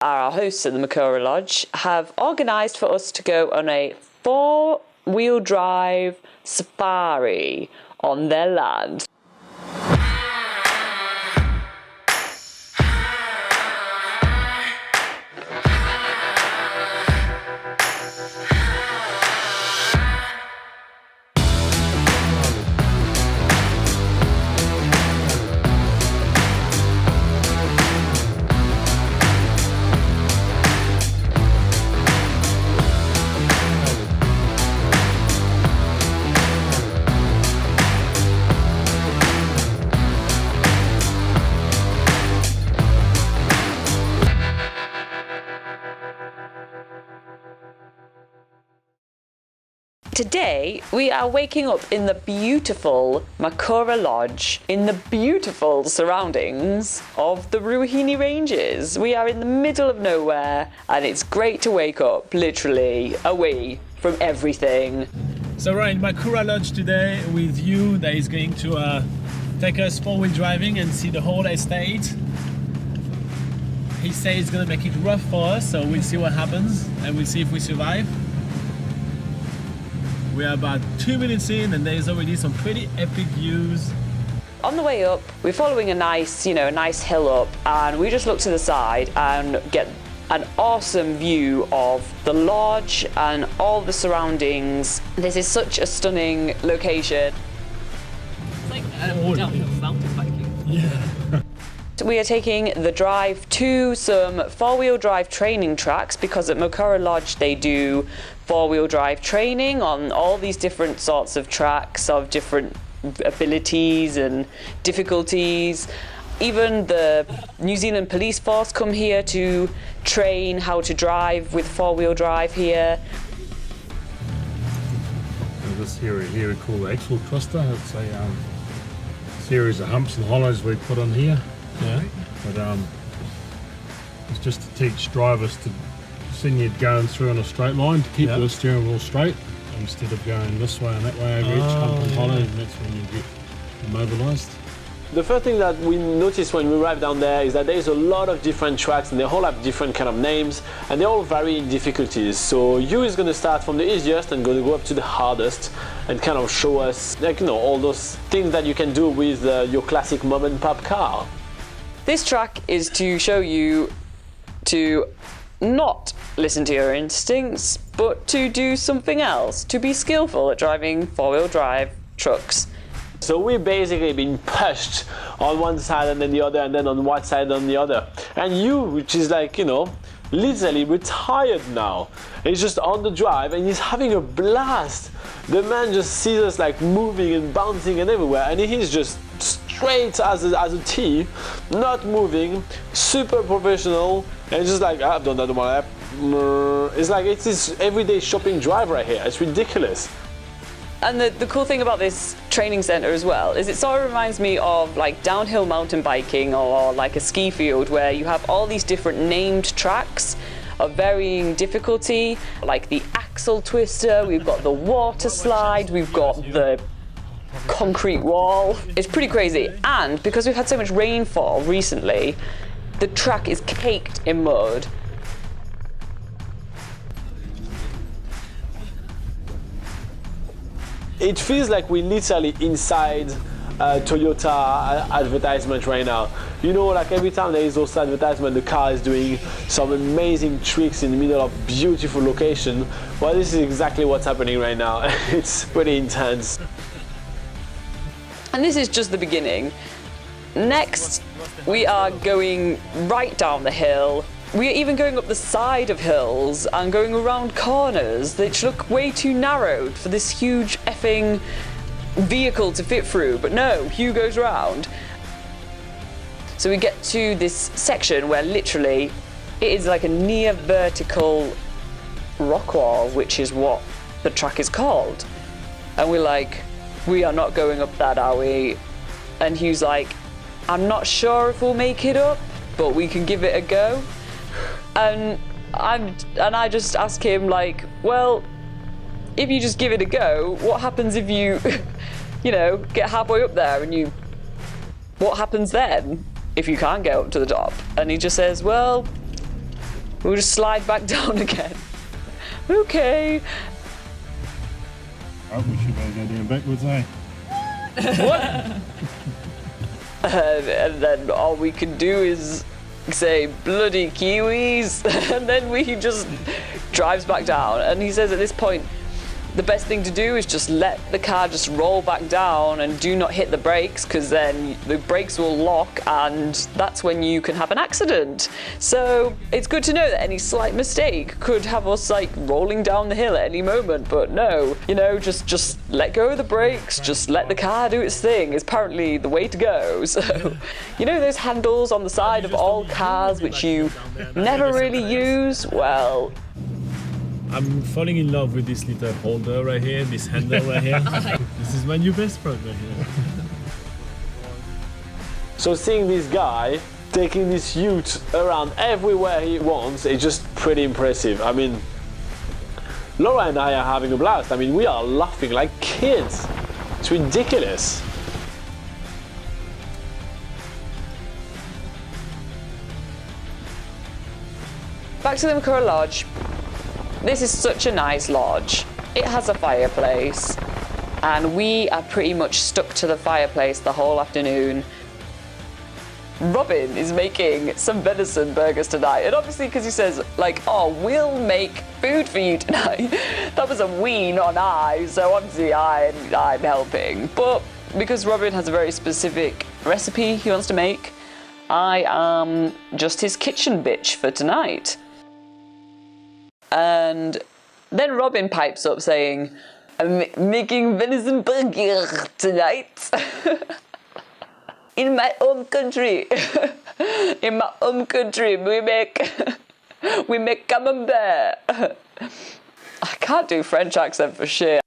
Our hosts at the Makoura Lodge have organised for us to go on a 4-wheel drive safari on their land. Today, we are waking up in the beautiful Makoura Lodge, in the beautiful surroundings of the Ruahine Ranges. We are in the middle of nowhere, and it's great to wake up, literally, away from everything. So we're in Makoura Lodge today with you that is going to take us 4-wheel driving and see the whole estate. He says he's going to make it rough for us, so we'll see what happens, and we'll see if we survive. We are about 2 minutes in and there's already some pretty epic views. On the way up, we're following a nice hill up, and we just look to the side and get an awesome view of the lodge and all the surroundings. This is such a stunning location. It's like downhill mountain biking. Yeah. We are taking the drive to some 4-wheel drive training tracks, because at Makoura Lodge they do 4-wheel drive training on all these different sorts of tracks of different abilities and difficulties. Even the New Zealand police force come here to train how to drive with 4-wheel drive here. This area here we call the axle twister. It's a series of humps and hollows we put on here. Yeah. But it's just to teach drivers to send you going through in a straight line to keep the steering wheel straight instead of going this way and that way over each hump and hollow, and that's when you get immobilised. The first thing that we noticed when we arrived down there is that there is a lot of different tracks, and they all have different kind of names, and they all vary in difficulties. So you is going to start from the easiest and going to go up to the hardest and kind of show us, all those things that you can do with your classic mom and pop car. This track is to show you to not listen to your instincts, but to do something else, to be skillful at driving 4-wheel drive trucks. So we've basically been pushed on one side and then the other, and then on one side and the other. And you, which is like, literally retired now, is just on the drive and he's having a blast. The man just sees us like moving and bouncing and everywhere, and he's just straight as a T, not moving, super professional, and just like, I've done that one lap. It's like it's his everyday shopping drive right here. It's ridiculous. And the cool thing about this training centre as well is it sort of reminds me of like downhill mountain biking or like a ski field, where you have all these different named tracks of varying difficulty, like the axle twister, we've got the water slide, we've got the concrete wall. It's pretty crazy, and because we've had so much rainfall recently, the track is caked in mud. It feels like we're literally inside Toyota advertisement right now. Like every time there is those advertisement, the car is doing some amazing tricks in the middle of beautiful location. Well, this is exactly what's happening right now. It's pretty intense. And this is just the beginning. Next, we are going right down the hill. We're even going up the side of hills and going around corners that look way too narrowed for this huge effing vehicle to fit through. But no, Hugh goes round. So we get to this section where literally it is like a near vertical rock wall, which is what the track is called. And we're like, we are not going up that, are we? And Hugh's like, I'm not sure if we'll make it up, but we can give it a go. And I just ask him like, well, if you just give it a go, what happens if you, get halfway up there and what happens then if you can't get up to the top? And he just says, well, We'll just slide back down again. Okay. Oh, we should better go down backwards, eh? And then all we can do is say bloody Kiwis, and then he just drives back down. And he says at this point, the best thing to do is just let the car just roll back down and do not hit the brakes, because then the brakes will lock and that's when you can have an accident. So it's good to know that any slight mistake could have us like rolling down the hill at any moment, but no, you know, just let go of the brakes, just let the car do its thing is apparently the way to go. So, you know those handles on the side of all cars which you never really use? Well, I'm falling in love with this little holder right here, this handle right here. This is my new best friend right here. So seeing this guy taking this ute around everywhere he wants is just pretty impressive. I mean, Laura and I are having a blast. I mean, we are laughing like kids. It's ridiculous. back to the Makoura Lodge. This is such a nice lodge. It has a fireplace, and we are pretty much stuck to the fireplace the whole afternoon. Robin is making some venison burgers tonight, and obviously because he says like, oh, we'll make food for you tonight. That was a we, not an I, so obviously I'm helping. But because Robin has a very specific recipe he wants to make, I am just his kitchen bitch for tonight. And then Robin pipes up saying, I'm making venison burger tonight. In my home country. In my home country, we make camembert. I can't do French accent for shit.